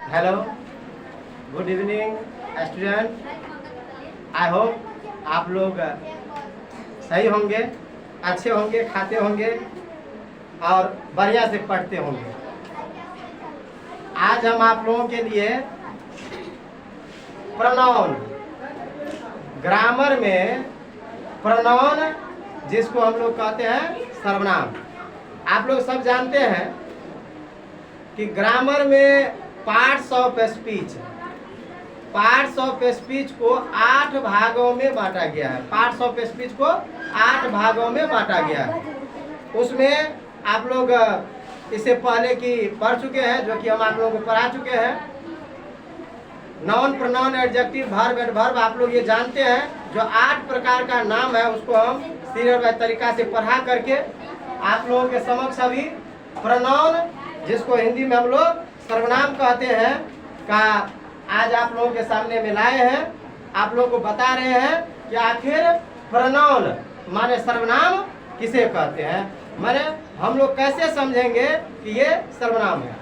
Hello, good evening student. I hope आप लोग सही होंगे, अच्छे होंगे, खाते होंगे और बढ़िया से पढ़ते होंगे। आज हम आप लोगों के लिए प्रोनाउन, ग्रामर में प्रोनाउन जिसको हम लोग कहते हैं सर्वनाम। आप लोग सब जानते हैं कि ग्रामर में पार्ट्स ऑफ स्पीच को 8 भागों में बांटा गया है। पार्ट्स ऑफ स्पीच को 8 भागों में बांटा गया है। उसमें आप लोग इससे पहले की पढ़ चुके हैं, जो कि हम आप लोगों को पढ़ा चुके हैं। Noun, pronoun, adjective, verb, adverb आप लोग ये जानते हैं। जो 8 प्रकार का नाम है उसको हम सीरियल तरीका से पढ़ा करके आप लोगों के समक्ष अभी प्रोनाउन, जिसको हिंदी में हम लोग सर्वनाम कहते हैं, का आज आप लोगों के सामने में लाए हैं। आप लोगों को बता रहे हैं कि आखिर प्रोनाउन माने सर्वनाम किसे कहते हैं। माने हम लोग कैसे समझेंगे कि ये सर्वनाम है,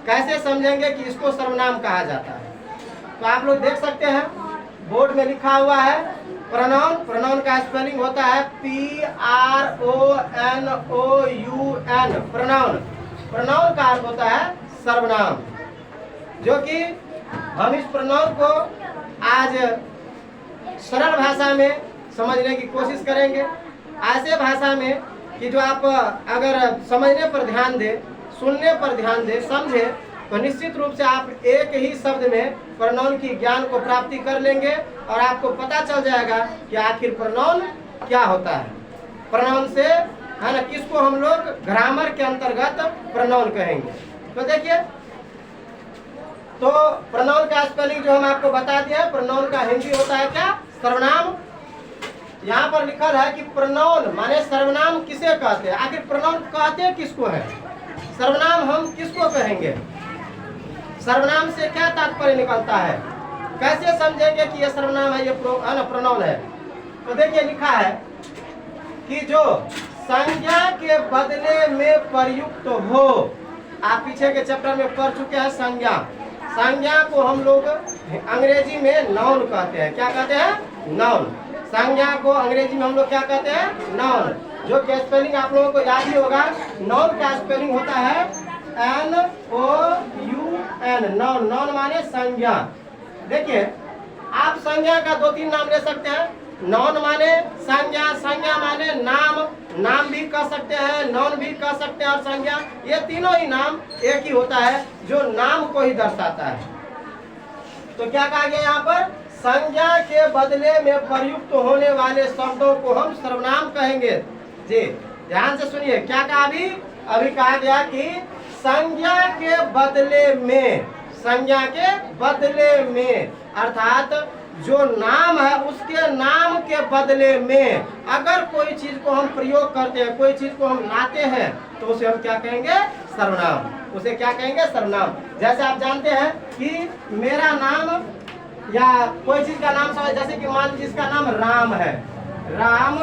कैसे समझेंगे कि इसको सर्वनाम कहा जाता है। तो आप लोग देख सकते हैं बोर्ड में लिखा हुआ है प्रोनाउन। प्रोनाउन का स्पेलिंग होता है PRONOUN। प्रोनाउन, प्रोनाउन का अर्थ होता है सर्वनाम। जो कि हम इस प्रोनाउन को आज सरल भाषा में समझने की कोशिश करेंगे। ऐसे भाषा में कि जो आप अगर समझने पर ध्यान दें, सुनने पर ध्यान दें, समझे, तो निश्चित रूप से आप एक ही शब्द में प्रोनाउन की ज्ञान को प्राप्ति कर लेंगे और आपको पता चल जाएगा कि आखिर प्रोनाउन क्या होता है। प्रोनाउन से है ना, किसको हम लोग ग्रामर के अंतर्गत प्रोनाउन कहेंगे। तो देखिए, तो प्रोनाउन का स्पेलिंग जो हम आपको बता दिया है, प्रोनाउन का हिंदी होता है क्या, सर्वनाम। यहाँ पर लिखा है कि प्रोनाउन माने सर्वनाम किसे कहते हैं। आखिर प्रोनाउन कहते किसको है, सर्वनाम हम किसको कहेंगे, सर्वनाम से क्या तात्पर्य निकलता है, कैसे समझेंगे कि ये सर्वनाम है, ये प्रोनाउन है। तो देखिए लिखा है कि जो संज्ञा के बदले में प्रयुक्त हो। आप पीछे के चैप्टर में पढ़ चुके हैं संज्ञा। संज्ञा को हम लोग अंग्रेजी में नाउन कहते हैं। क्या कहते हैं, नाउन। संज्ञा को अंग्रेजी में हम लोग क्या कहते हैं, नाउन। जो कि स्पेलिंग आप लोगों को याद ही होगा। नाउन का स्पेलिंग होता है NOUN। नाउन, नाउन माने संज्ञा। देखिए, आप संज्ञा का 2-3 नाम ले सकते हैं। नाउन माने संज्ञा, संज्ञा माने नाम, नाम भी कह सकते हैं, नाउन भी कह सकते हैं, और संज्ञा, ये तीनों ही नाम एक ही होता है जो नाम को ही दर्शाता है। तो क्या कहा गया यहाँ पर, संज्ञा के बदले में प्रयुक्त होने वाले शब्दों को हम सर्वनाम कहेंगे। जी ध्यान से सुनिए, क्या कहा अभी कहा गया कि संज्ञा के बदले में, संज्ञा के बदले में, अर्थात जो नाम है उसके नाम के बदले में अगर कोई चीज को हम प्रयोग करते हैं, कोई चीज को हम लाते हैं, तो उसे हम क्या कहेंगे, सर्वनाम। उसे क्या कहेंगे, सर्वनाम। जैसे आप जानते हैं कि मेरा नाम या कोई चीज का नाम समझ, जैसे कि मान लीजिए इसका नाम राम है, राम।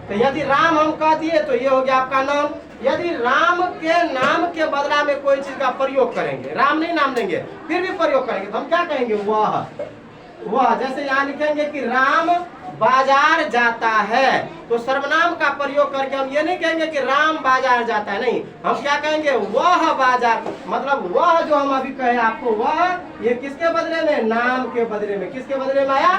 तो यदि राम हम कह दिए तो ये हो गया आपका नाम। यदि राम के नाम के बदला में कोई चीज का प्रयोग करेंगे, राम नहीं नाम देंगे, फिर भी प्रयोग करेंगे, तो हम क्या कहेंगे, वह। जैसे यहाँ लिखेंगे कि राम बाजार जाता है, तो सर्वनाम का प्रयोग करके हम ये नहीं कहेंगे कि राम बाजार जाता है, नहीं, हम क्या कहेंगे, वह बाजार। मतलब वह जो हम अभी कहे आपको, वह ये किसके बदले में, नाम के बदले में। किसके बदले में आया,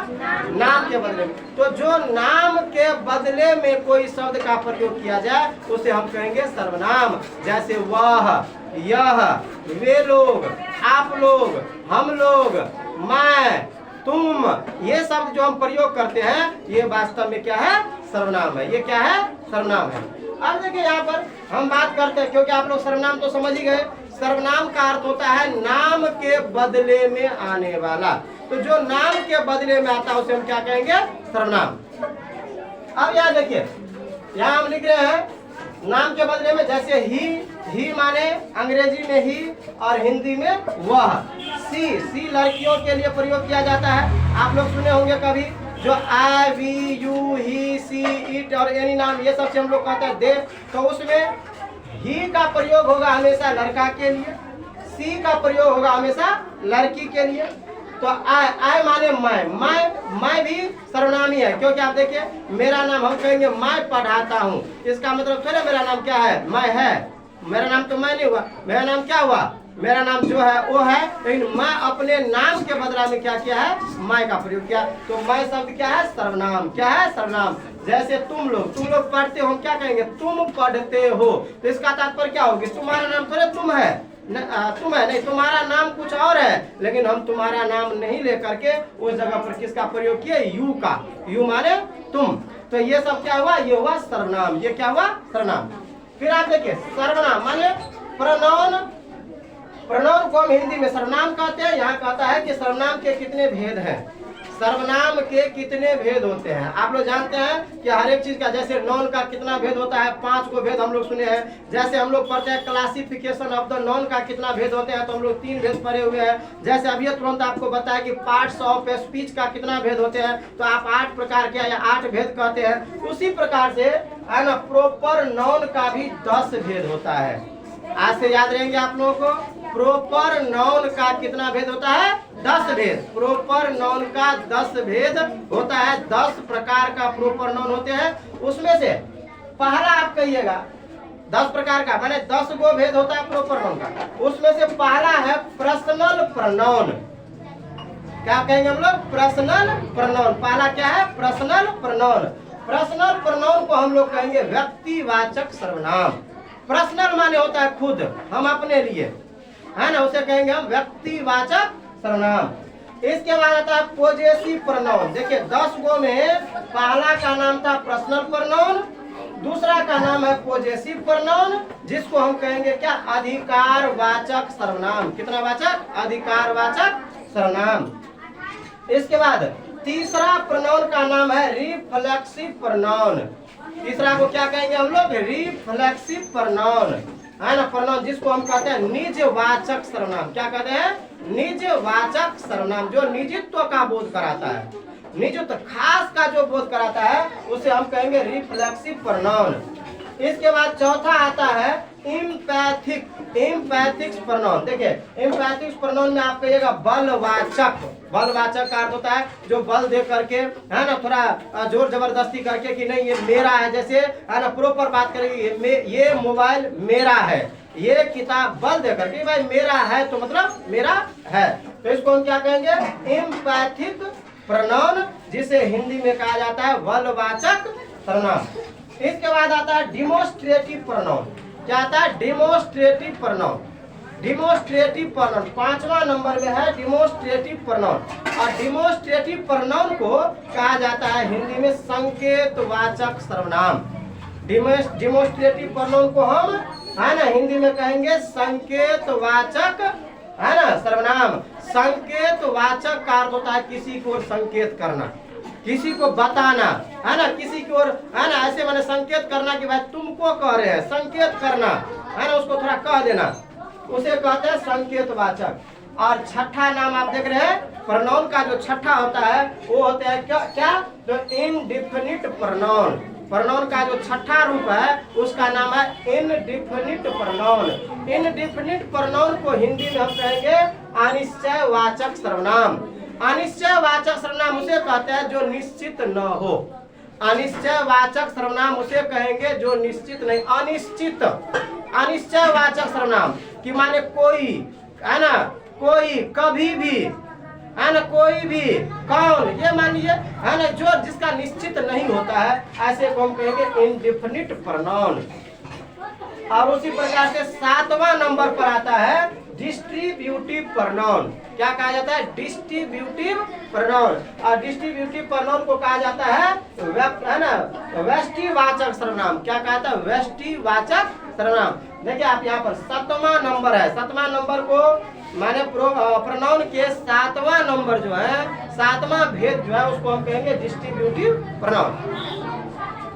नाम के बदले में। तो जो नाम के बदले में कोई शब्द का प्रयोग किया जाए उसे हम कहेंगे सर्वनाम। जैसे वह, यह, वे लोग, आप लोग, हम लोग, मैं, तुम, ये शब्द जो हम प्रयोग करते हैं ये वास्तव में क्या है, सर्वनाम है। ये क्या है, सर्वनाम है। अब देखिए यहाँ पर हम बात करते हैं, क्योंकि आप लोग सर्वनाम तो समझ ही गए। सर्वनाम का अर्थ होता है नाम के बदले में आने वाला। तो जो नाम के बदले में आता है उसे हम क्या कहेंगे, सर्वनाम। अब यहाँ देखिए, यहाँ हम लिख रहे हैं नाम के बदले में, जैसे ही माने अंग्रेजी में ही और हिंदी में वह। सी लड़कियों के लिए प्रयोग किया जाता है। आप लोग सुने होंगे कभी, जो I, we, you, he, she, it और एनी नाम, ये सब से हम लोग कहते हैं दे। तो उसमें ही का प्रयोग होगा हमेशा लड़का के लिए, सी का प्रयोग होगा हमेशा लड़की के लिए। तो आई माने मैं भी सर्वनाम ही है, क्योंकि आप देखिए मेरा नाम हम कहेंगे मैं पढ़ाता हूँ, इसका मतलब थोड़ा मेरा नाम क्या है, मैं है। मेरा नाम तो मैं नहीं हुआ, मेरा नाम क्या हुआ, मेरा नाम जो है वो है, लेकिन मैं अपने नाम के बदला में क्या किया है, मैं का प्रयोग किया। तो मैं शब्द क्या है, सर्वनाम। क्या है, सर्वनाम। जैसे तुम लोग पढ़ते हो, क्या कहेंगे, तुम पढ़ते हो, तो इसका तात्पर्य क्या होगी, तुम्हारा नाम थोड़े तुम है, तुम है नहीं, तुम्हारा नाम कुछ और है, लेकिन हम तुम्हारा नाम नहीं लेकर के उस जगह पर किसका प्रयोग किए, यू का। यू माने तुम। तो ये सब क्या हुआ, ये हुआ सर्वनाम। ये क्या हुआ, सर्वनाम। फिर आप देखिए सर्वनाम माने प्रोनाउन। प्रोनाउन को हम हिंदी में सर्वनाम कहते हैं। यहाँ कहता है कि सर्वनाम के कितने भेद हैं, सर्वनाम के कितने भेद होते हैं। आप लोग जानते हैं कि हर एक चीज का, जैसे नॉन का कितना भेद होता है, 5 को भेद हम लोग सुने हैं। जैसे हम लोग पढ़ते हैं क्लासिफिकेशन ऑफ द नॉन का कितना भेद होते हैं, तो हम लोग 3 भेद पढ़े हुए हैं। जैसे अभी तुरंत आपको बताया कि पार्ट्स ऑफ स्पीच का कितना भेद होते हैं, तो आप 8 प्रकार के या 8 भेद कहते हैं। उसी प्रकार से है ना, प्रॉपर नॉन का भी 10 भेद होता है। आज से याद रहेंगे आप लोगों को, प्रॉपर नाउन का कितना भेद होता है, 10 भेद। प्रॉपर नाउन का 10 भेद होता है। 10 प्रकार का प्रॉपर नाउन होते हैं। उसमें से पहला आप कहिएगा 10 प्रकार का, माने 10 गो भेद होता है प्रॉपर नाउन का। उसमें से पहला है पर्सनल प्रोनाउन। क्या कहेंगे हम लोग, पर्सनल प्रोनाउन। पहला क्या है, पर्सनल प्रोनाउन। पर्सनल प्रोनाउन को हम लोग कहेंगे व्यक्तिवाचक सर्वनाम। पर्सनल माने होता है खुद, हम अपने लिए, है ना, उसे कहेंगे हम व्यक्तिवाचक सर्वनाम। इसके बाद आता है पॉजेसिव प्रोनाउन। देखिए 10 गो में पहला का नाम था पर्सनल प्रोनाउन, दूसरा का नाम है पॉजेसिव प्रोनाउन, जिसको हम कहेंगे क्या, अधिकारवाचक सर्वनाम। कितना वाचक, अधिकारवाचक सर्वनाम। इसके बाद तीसरा प्रोनाउन का नाम है रिफ्लेक्सिव प्रोनाउन। तीसरा को क्या कहेंगे हम लोग, रिफ्लेक्सिव प्रोनाउन, है ना, प्रोनाउन जिसको हम कहते हैं निजवाचक सर्वनाम। क्या कहते हैं, निजवाचक सर्वनाम, जो निजित्व का बोध कराता है, निजित्व खास का जो बोध कराता है, उसे हम कहेंगे रिफ्लेक्सिव प्रोनाउन। इसके बाद चौथा आता है इम्पैथिक प्रोनाउन। देखिए इम्पैथिक प्रोनाउन में आप कहिएगा बलवाचक। बलवाचक का अर्थ होता है जो बल दे करके, है ना, थोड़ा जोर जबरदस्ती करके कि नहीं ये मेरा है, जैसे है ना प्रॉपर बात करेंगे, ये मोबाइल मेरा है, ये किताब, बल दे करके भाई मेरा है तो मतलब मेरा है। तो इसको हम क्या कहेंगे, इम्पैथिक प्रोनाउन, जिसे हिंदी में कहा जाता है बलवाचक सर्वनाम। इसके बाद आता है डिमोस्ट्रेटिव प्रोनाउन। क्या आता है, डिमोस्ट्रेटिव प्रोनाउन। डिमोस्ट्रेटिव प्रोनाउन 5वां नंबर में है डिमोस्ट्रेटिव प्रोनाउन। और डिमोस्ट्रेटिव प्रोनाउन को कहा जाता है हिंदी में संकेतवाचक सर्वनाम। डिमोस्ट्रेटिव प्रोनाउन को हम, है ना, हिंदी में कहेंगे संकेतवाचक, है ना, सर्वनाम। संकेतवाचक का अर्थ होता है किसी को संकेत करना, किसी को बताना, है ना, किसी की ओर, है ना, ऐसे मैंने संकेत करना कि भाई तुमको कह रहे हैं, संकेत करना, है ना, उसको थोड़ा कह देना, उसे कहते हैं संकेतवाचक। और छठा नाम आप देख रहे हैं, प्रोनाउन का जो छठा होता है वो होता है क्या, जो इनडिफिनिट प्रोनाउन। प्रोनाउन का जो छठा रूप है उसका नाम है इनडिफिनिट प्रोनाउन। इनडिफिनिट प्रोनाउन को हिंदी में हम कहेंगे अनिश्चयवाचक सर्वनाम। अनिश्चयवाचक सर्वनाम उसे कहते हैं जो निश्चित न हो। अनिश्चयवाचक सर्वनाम उसे कहेंगे जो निश्चित नहीं, अनिश्चित। अनिश्चयवाचक सर्वनाम कि माने कोई, है ना, कोई, कभी भी, है ना, कोई भी, कौन, ये मान लीजिए, है ना, जो जिसका निश्चित नहीं होता है, ऐसे को हम कहेंगे इनडिफिनिट प्रोनाउन। और उसी प्रकार से 7वां नंबर पर आता है डिस्ट्रीब्यूटिव प्रोनाउन। क्या कहा जाता है, डिस्ट्रीब्यूटिव प्रोनाउन। और डिस्ट्रीब्यूटिव प्रोनाउन को कहा जाता है ना, व्यष्टिवाचक सर्वनाम। क्या कहता है, व्यष्टिवाचक सर्वनाम। देखिए आप यहाँ पर 7वां नंबर है, 7वां नंबर को माने प्रोनाउन के 7वां नंबर जो है, 7वां भेद जो है उसको हम कहेंगे डिस्ट्रीब्यूटिव प्रोनाउन।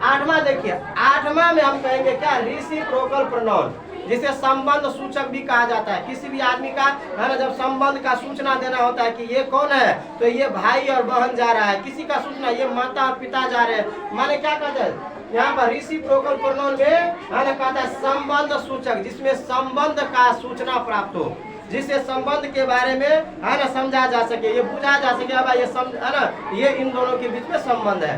8वां देखिए, 8वां में हम कहेंगे क्या, रेसिप्रोकल प्रोनाउन, जिसे संबंध सूचक भी कहा जाता है। किसी भी आदमी का, है ना, जब संबंध का सूचना देना होता है कि ये कौन है, तो ये भाई और बहन जा रहा है। किसी का सूचना, ये माता और पिता जा रहे हैं, माने क्या कहते हैं यहाँ पर रेसिप्रोकल प्रोनाउन में, है ना, कहता है संबंध सूचक, जिसमें संबंध का सूचना प्राप्त हो। जिससे संबंध के बारे में है ना समझा जा सके, ये बुझा जा सके, अब ये है ना ये इन दोनों के बीच में संबंध है,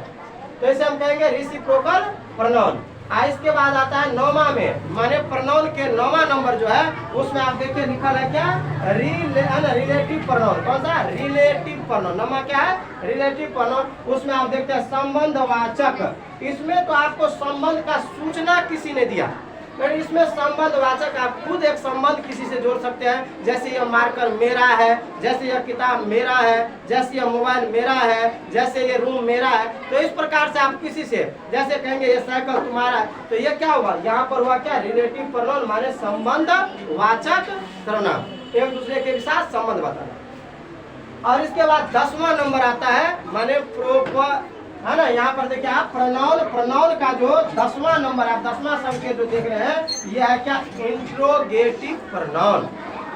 तो इसे हम कहेंगे रेसिप्रोकल प्रोनाउन। इसके बाद आता है नौमा में, माने प्रोनाउन के नौमा नंबर जो है उसमें आप देखिए लिखा है क्या, रिलेटिव प्रोनाउन। कौन सा? Relative pronoun. नौमा क्या है? Relative pronoun. उसमें आप देखते हैं संबंधवाचक। इसमें तो आपको संबंध का सूचना किसी ने दिया, फिर इसमें संबंधवाचक आप खुद एक संबंध किसी से जोड़ सकते हैं, जैसे यह मार्कर मेरा है, जैसे यह किताब मेरा है, जैसे यह मोबाइल मेरा है, जैसे ये रूम मेरा है। तो इस प्रकार से आप किसी से जैसे कहेंगे ये साइकिल तुम्हारा है, तो ये क्या हुआ? यहाँ पर हुआ क्या? रिलेटिव प्रोनाउन माने संबंधवाचक सर्वनाम, एक दूसरे के साथ संबंध बताना। और इसके बाद 10वां नंबर आता है माने प्रोपर, है ना। यहाँ पर देखिए आप प्रोनाउन का जो 10वां नंबर, आप 10वां संकेत जो देख रहे हैं ये है क्या? Interrogative pronoun.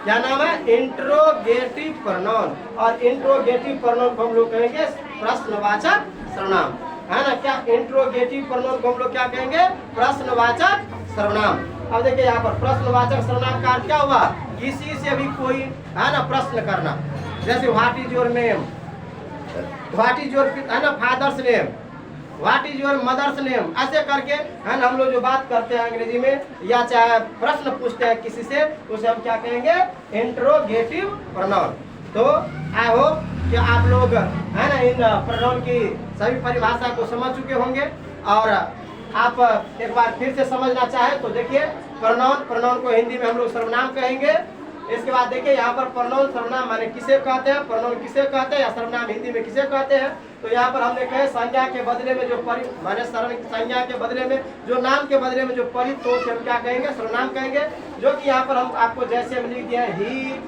क्या नाम है? Interrogative pronoun. और इंट्रोगेटिव प्रोनाउन को हम लोग कहेंगे प्रश्नवाचक सर्वनाम, है ना। क्या? इंट्रोगेटिव प्रोनाउन को हम लोग क्या कहेंगे? प्रश्नवाचक सर्वनाम। अब देखिए यहाँ पर प्रश्नवाचक सर्वनाम का अर्थ क्या हुआ? किसी से भी कोई, है ना, प्रश्न करना, जैसे what is your name, what is your, है ना, father's name, what is your mother's name, ऐसे करके, है ना, हम लोग जो बात करते हैं अंग्रेजी में या चाहे प्रश्न पूछते हैं किसी से, उसे हम क्या कहेंगे? Interrogative pronoun. तो आई होप कि आप लोग, है ना, इन प्रोनाउन की सभी परिभाषा को समझ चुके होंगे। और आप एक बार फिर से समझना चाहे तो देखिए प्रोनाउन को हिंदी में हम लोग सर्वनाम कहेंगे। इसके बाद देखिए यहाँ पर प्रोनाउन सर्वनाम माने किसे कहते हैं, प्रोनाउन किसे कहते हैं, या सर्वनाम हिंदी में किसे कहते हैं। तो यहाँ पर हमने कहे संज्ञा के बदले में जो माने संज्ञा के बदले में जो नाम के बदले में जो परित, तो हम क्या कहेंगे? सर्वनाम कहेंगे। जो कि यहाँ पर हम आपको जैसे हम लिख दिए ही,